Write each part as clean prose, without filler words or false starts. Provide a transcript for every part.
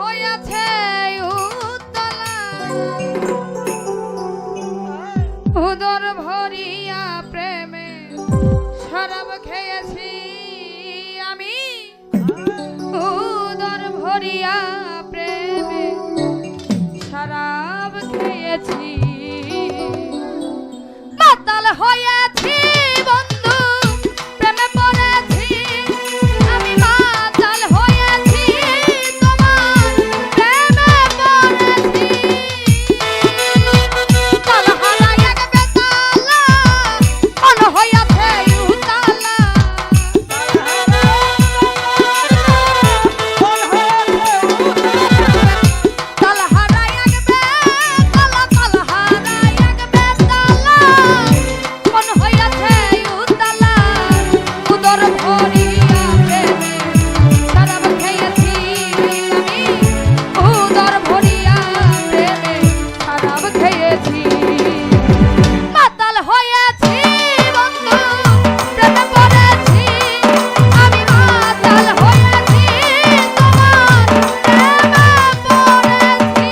হইয়াছে উতলা উদর ভরিয়া প্রেমে শরাব খেয়েছি আমি উদর ভরিয়া প্রেমে শরাব খেয়েছি মাতাল হয়েছি বন্ধু প্রেমে পড়েছি আমি মাতাল হয়েছি তোমার প্রেমে পড়েছি তালহারা এক বেতালা মন হইয়াছে উতালা তালহারা এক বেতালা তালহারা এক বেতালা মন হইয়াছে উতালা উদর ভরিয়া প্রেমে শরাব খেয়েছি আমি উদর ভরিয়া প্রেমে শরাব খেয়েছি মাতাল হয়েছি বন্ধু প্রেমে পড়েছি আমি মাতাল হয়েছি তোমার প্রেমে পড়েছি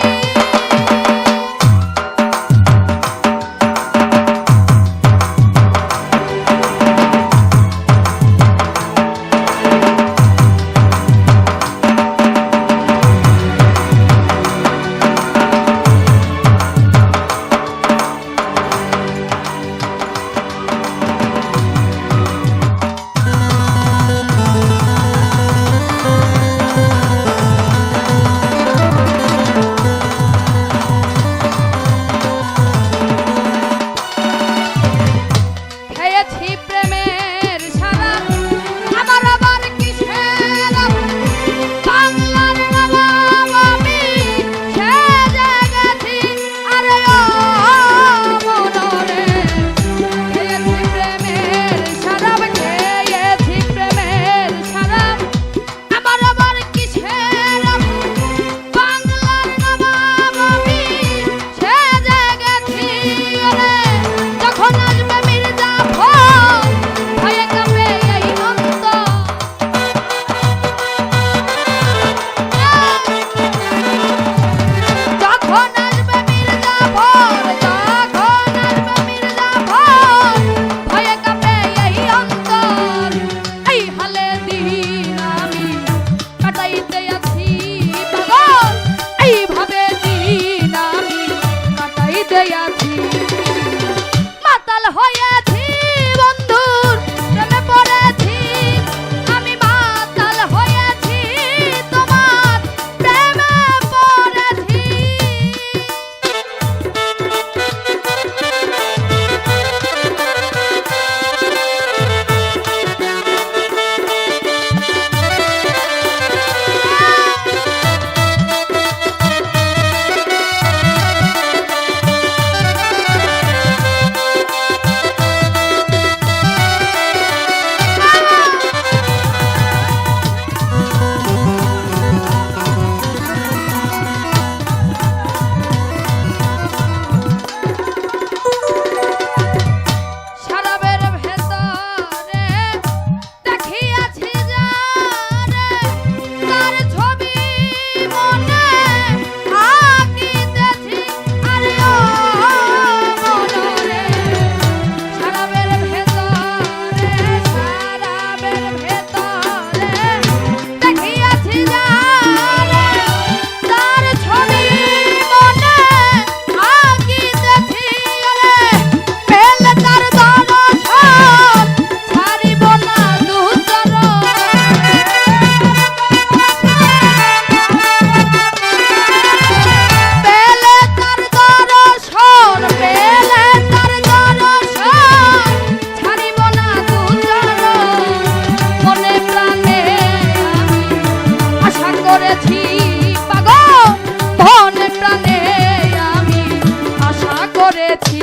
খেয়েছি প্রেমের শরাব আমার আবার কিসের বাংলার নবাব আমি সেজে গেছি আরে ও মনরে খেয়েছি প্রেমের শরাব খেয়েছি প্রেমের শরাব আমার আবার কিসের বাংলার নবাব আমি সেজে গেছি আরে যখন আসবে মির্জাফর ভয়ে কাঁপে এই অন্তর যখন আসবে মির্জাফর ভয়ে কাঁপে এই অন্তর এই হালে দিন আমি কাটাইতে আছি পাগল এইভাবে দিন আমি কাটাইতে আছি মাতাল হয়েছি বন্ধুর প্রেমে পড়েছি আমি মাতাল হয়েছি তোমার প্রেমে পড়েছি শরাবের ভেতরে দেখিয়াছি যারে তার ছবি মনে আঁকিতেছি আরে ও মনরে শরাবের ভেতরে দেখিয়াছি যারে তার ছবি মনে আঁকিতেছি আরে পেলে তার দর্শন ছাড়িব না দুচরণ পেলে তার দর্শন ছাড়িব না দুচরণ মনে প্রাণে আমি আশা করেছি পাগল মনে প্রাণে আমি আশা করেছি